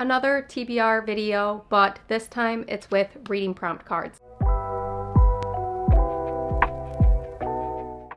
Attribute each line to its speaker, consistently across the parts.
Speaker 1: Another TBR video, but this time it's with reading prompt cards.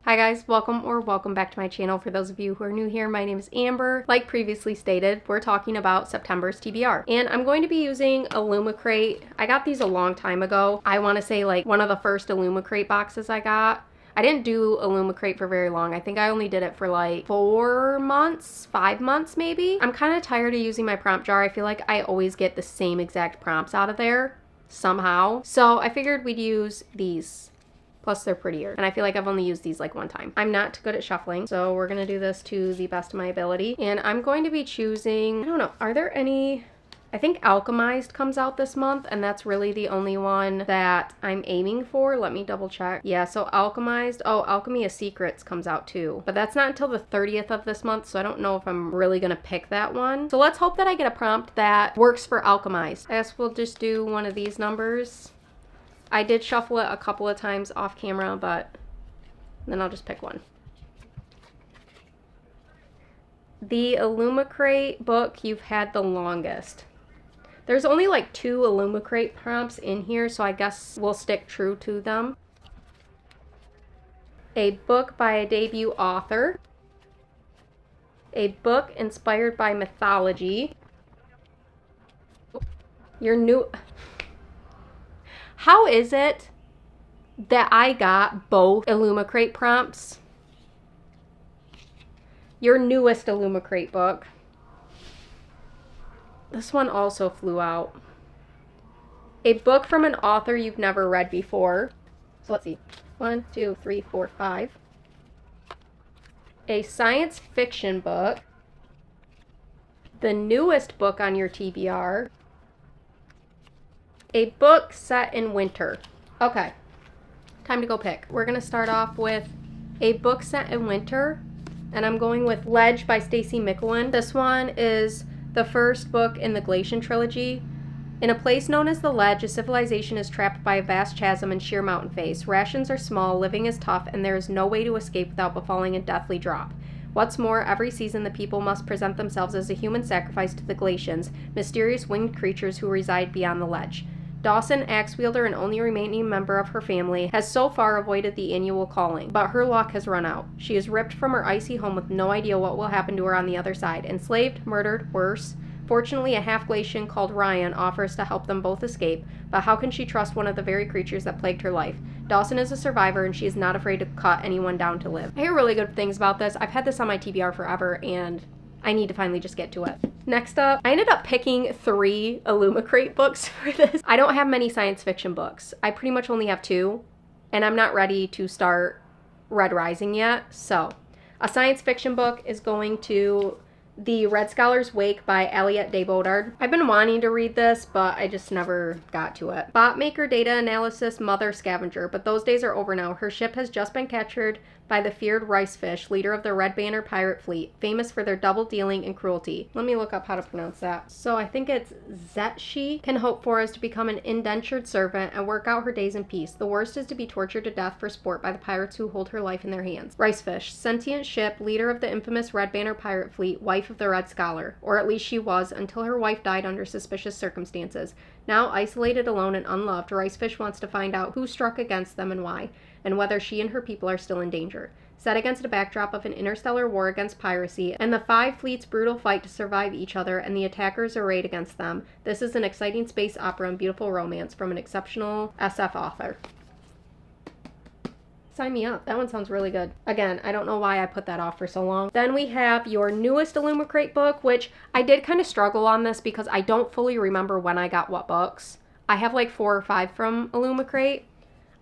Speaker 1: Hi guys, welcome back to my channel. For those of you who are new here, my name is Amber. Like previously stated, we're talking about September's TBR. And I'm going to be using Illumicrate. I got these a long time ago. I want to say like one of the first Illumicrate boxes I got. I didn't do Illumicrate for very long. I think I only did it for like 4 months, 5 months maybe. I'm kind of tired of using my prompt jar. I feel like I always get the same exact prompts out of there somehow. So I figured we'd use these. Plus they're prettier. And I feel like I've only used these like one time. I'm not good at shuffling, so we're gonna do this to the best of my ability. And I'm going to be choosing, I don't know, are there any, I think Alchemized comes out this month, and that's really the only one that I'm aiming for. Let me double check. Yeah, so Alchemized, oh, Alchemy of Secrets comes out too. But that's not until the 30th of this month, so I don't know if I'm really gonna pick that one. So let's hope that I get a prompt that works for Alchemized. I guess we'll just do one of these numbers. I did shuffle it a couple of times off camera, but then I'll just pick one. The Illumicrate book you've had the longest. There's only like 2 Illumicrate prompts in here, so I guess we'll stick true to them. A book by a debut author. A book inspired by mythology. Your new... How is it that I got both Illumicrate prompts? Your newest Illumicrate book. This one also flew out. A book from an author you've never read before. So let's see. 1, 2, 3, 4, 5. A science fiction book. The newest book on your TBR. A book set in winter. Okay, time to go pick. We're gonna start off with a book set in winter, and I'm going with Ledge by Stacy Micklin. This one is the first book in the Glacian trilogy. In a place known as the Ledge, a civilization is trapped by a vast chasm and sheer mountain face. Rations are small, living is tough, and there is no way to escape without befalling a deathly drop. What's more, every season the people must present themselves as a human sacrifice to the Glacians, mysterious winged creatures who reside beyond the Ledge. Dawson, axe wielder and only remaining member of her family, has so far avoided the annual calling, but her luck has run out. She is ripped from her icy home with no idea what will happen to her on the other side. Enslaved, murdered, worse. Fortunately, a half-Glacian called Ryan offers to help them both escape, but how can she trust one of the very creatures that plagued her life? Dawson is a survivor, and she is not afraid to cut anyone down to live. I hear really good things about this. I've had this on my TBR forever, and I need to finally just get to it. Next up, I ended up picking 3 Illumicrate books for this. I don't have many science fiction books. I pretty much only have 2, and I'm not ready to start Red Rising yet. So, a science fiction book is going to The Red Scholar's Wake by Aliette de Bodard. I've been wanting to read this, but I just never got to it. Bot Maker Data Analysis Mother Scavenger, but those days are over now. Her ship has just been captured by the feared Ricefish, leader of the Red Banner pirate fleet, famous for their double dealing and cruelty. Let me look up how to pronounce that. So I think it's Zetshi can hope for is to become an indentured servant and work out her days in peace. The worst is to be tortured to death for sport by the pirates who hold her life in their hands. Ricefish, sentient ship, leader of the infamous Red Banner pirate fleet, wife of the Red Scholar, or at least she was until her wife died under suspicious circumstances. Now isolated, alone, and unloved, Ricefish wants to find out who struck against them and why, and whether she and her people are still in danger. Set against a backdrop of an interstellar war against piracy and the 5 fleets' brutal fight to survive each other and the attackers arrayed against them, this is an exciting space opera and beautiful romance from an exceptional SF author. Sign me up. That one sounds really good. Again, I don't know why I put that off for so long. Then we have your newest Illumicrate book, which I did kind of struggle on this because I don't fully remember when I got what books. I have like 4 or 5 from Illumicrate.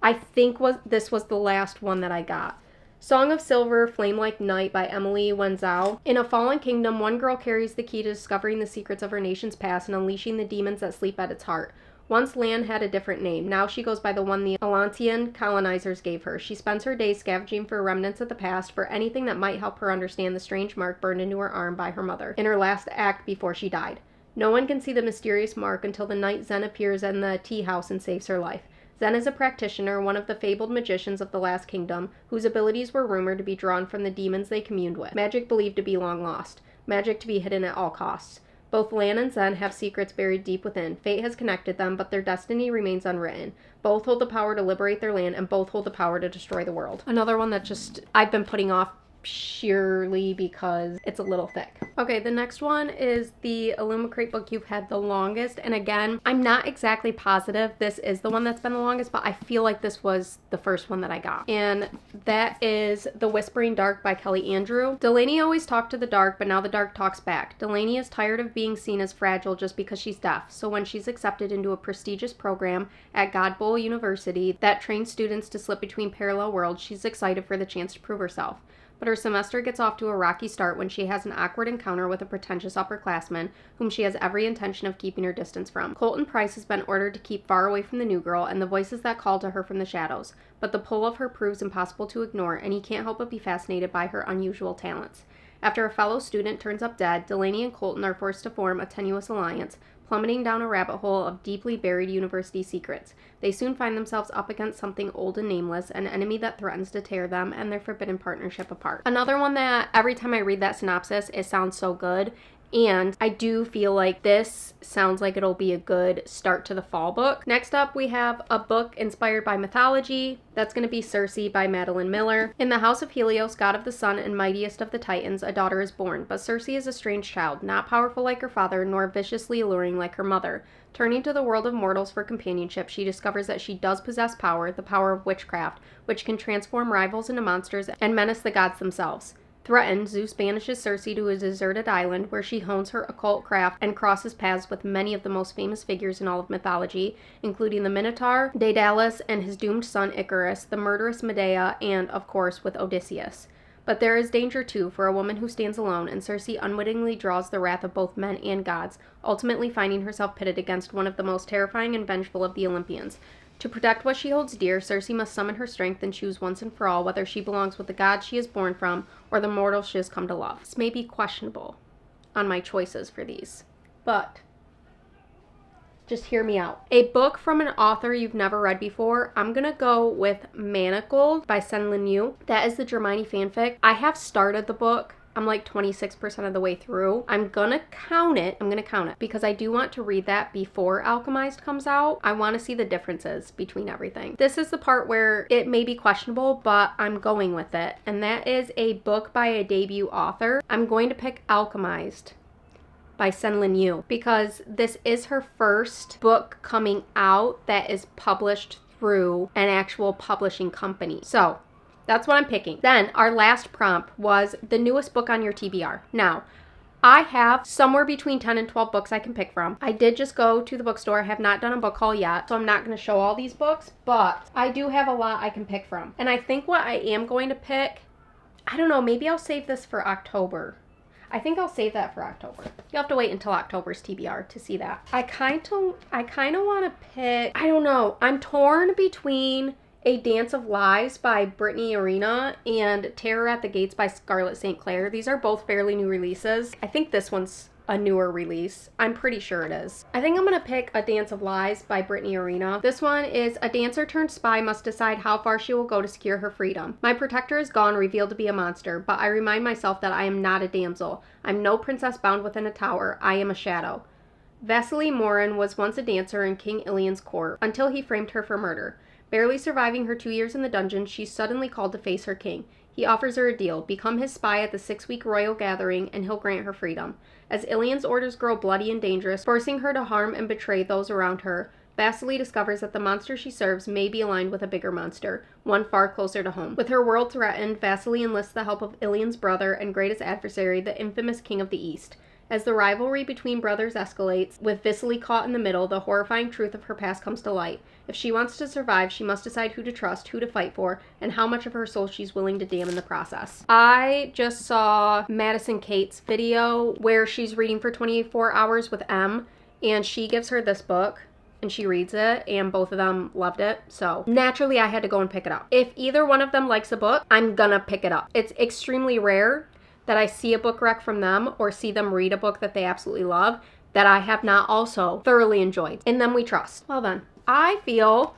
Speaker 1: I think this was the last one that I got. Song of Silver, Flame Like Night by Emily Wenzhou. In a fallen kingdom, one girl carries the key to discovering the secrets of her nation's past and unleashing the demons that sleep at its heart. Once land had a different name. Now she goes by the one the Atlantean colonizers gave her. She spends her days scavenging for remnants of the past, for anything that might help her understand the strange mark burned into her arm by her mother in her last act before she died. No one can see the mysterious mark until the night Zen appears in the tea house and saves her life. Zen is a practitioner, one of the fabled magicians of the Last Kingdom, whose abilities were rumored to be drawn from the demons they communed with. Magic believed to be long lost. Magic to be hidden at all costs. Both Lan and Zen have secrets buried deep within. Fate has connected them, but their destiny remains unwritten. Both hold the power to liberate their land, and both hold the power to destroy the world. Another one that just I've been putting off sheerly because it's a little thick. Okay, the next one is the Illumicrate book you've had the longest, and again, I'm not exactly positive this is the one that's been the longest, but I feel like this was the first one that I got, and that is The Whispering Dark by Kelly Andrew. Delaney always talked to the dark, but now the dark talks back. Delaney is tired of being seen as fragile just because she's deaf, so when she's accepted into a prestigious program at Godbowl University that trains students to slip between parallel worlds, she's excited for the chance to prove herself. But her semester gets off to a rocky start when she has an awkward encounter with a pretentious upperclassman whom she has every intention of keeping her distance from. Colton Price has been ordered to keep far away from the new girl and the voices that call to her from the shadows, but the pull of her proves impossible to ignore, and he can't help but be fascinated by her unusual talents. After a fellow student turns up dead, Delaney and Colton are forced to form a tenuous alliance, plummeting down a rabbit hole of deeply buried university secrets. They soon find themselves up against something old and nameless, an enemy that threatens to tear them and their forbidden partnership apart. Another one that every time I read that synopsis, it sounds so good. And I do feel like this sounds like it'll be a good start to the fall book. Next up, we have a book inspired by mythology. That's going to be Circe by Madeline Miller. In the house of Helios, god of the sun and mightiest of the Titans, a daughter is born. But Circe is a strange child, not powerful like her father, nor viciously alluring like her mother. Turning to the world of mortals for companionship, she discovers that she does possess power, the power of witchcraft, which can transform rivals into monsters and menace the gods themselves. Threatened, Zeus banishes Circe to a deserted island where she hones her occult craft and crosses paths with many of the most famous figures in all of mythology, including the Minotaur, Daedalus, and his doomed son Icarus, the murderous Medea, and, of course, with Odysseus. But there is danger too for a woman who stands alone, and Circe unwittingly draws the wrath of both men and gods, ultimately finding herself pitted against one of the most terrifying and vengeful of the Olympians. To protect what she holds dear, Circe must summon her strength and choose once and for all whether she belongs with the god she is born from or the mortal she has come to love. This may be questionable on my choices for these, but just hear me out. A book from an author you've never read before, I'm gonna go with Manacled by Senlin Yu. That is the Hermione fanfic. I have started the book. I'm like 26% of the way through. I'm gonna count it because I do want to read that before Alchemized comes out. I want to see the differences between everything. This is the part where it may be questionable, but I'm going with it. And that is a book by a debut author. I'm going to pick Alchemized by Senlin Yu because this is her first book coming out that is published through an actual publishing company. So that's what I'm picking. Then our last prompt was the newest book on your TBR. Now, I have somewhere between 10 and 12 books I can pick from. I did just go to the bookstore. I have not done a book haul yet, so I'm not going to show all these books, but I do have a lot I can pick from. And I think what I am going to pick, I don't know, maybe I'll save this for October. I think I'll save that for October. You'll have to wait until October's TBR to see that. I kind of want to pick, I don't know, I'm torn between A Dance of Lies by Brittany Arena and Terror at the Gates by Scarlett St. Clair. These are both fairly new releases. I think this one's a newer release. I'm pretty sure it is. I think I'm gonna pick A Dance of Lies by Brittany Arena. This one is a dancer turned spy must decide how far she will go to secure her freedom. My protector is gone, revealed to be a monster, but I remind myself that I am not a damsel. I'm no princess bound within a tower. I am a shadow. Vasily Morin was once a dancer in King Ilian's court until he framed her for murder. Barely surviving her 2 years in the dungeon, she's suddenly called to face her king. He offers her a deal, become his spy at the 6-week royal gathering, and he'll grant her freedom. As Ilian's orders grow bloody and dangerous, forcing her to harm and betray those around her, Vasily discovers that the monster she serves may be aligned with a bigger monster, one far closer to home. With her world threatened, Vasily enlists the help of Ilian's brother and greatest adversary, the infamous King of the East. As the rivalry between brothers escalates, with Vasily caught in the middle, the horrifying truth of her past comes to light. If she wants to survive, she must decide who to trust, who to fight for, and how much of her soul she's willing to damn in the process. I just saw Madison Kate's video where she's reading for 24 hours with M, and she gives her this book, and she reads it, and both of them loved it. So naturally, I had to go and pick it up. If either one of them likes a book, I'm gonna pick it up. It's extremely rare that I see a book rec from them or see them read a book that they absolutely love that I have not also thoroughly enjoyed. In them we trust. Well then, I feel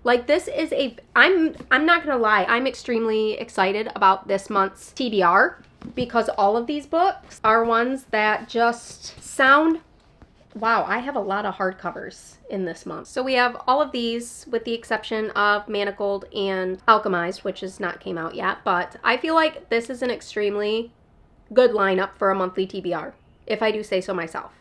Speaker 1: like this is I'm not gonna lie, I'm extremely excited about this month's TBR. because all of these books are ones that just sound, wow, I have a lot of hardcovers in this month. So we have all of these with the exception of Manacled and Alchemized, which has not came out yet, but I feel like this is an extremely good lineup for a monthly TBR, if I do say so myself.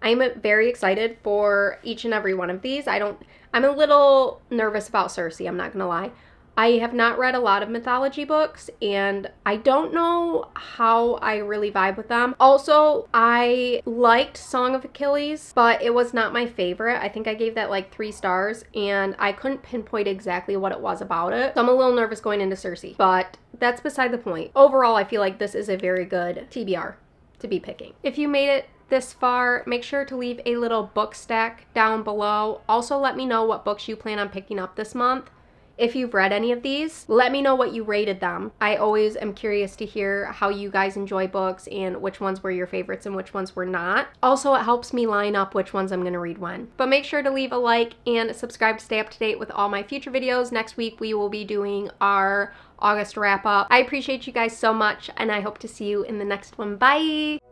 Speaker 1: I'm very excited for each and every one of these. I'm a little nervous about Circe, I'm not gonna lie. I have not read a lot of mythology books, and I don't know how I really vibe with them. Also, I liked Song of Achilles, but it was not my favorite. I think I gave that like 3 stars, and I couldn't pinpoint exactly what it was about it. So I'm a little nervous going into Circe, but that's beside the point. Overall, I feel like this is a very good TBR to be picking. If you made it this far, make sure to leave a little book stack down below. Also, let me know what books you plan on picking up this month. If you've read any of these, let me know what you rated them. I always am curious to hear how you guys enjoy books and which ones were your favorites and which ones were not. Also, it helps me line up which ones I'm going to read when. But make sure to leave a like and subscribe to stay up to date with all my future videos. Next week, we will be doing our August wrap up. I appreciate you guys so much, and I hope to see you in the next one. Bye!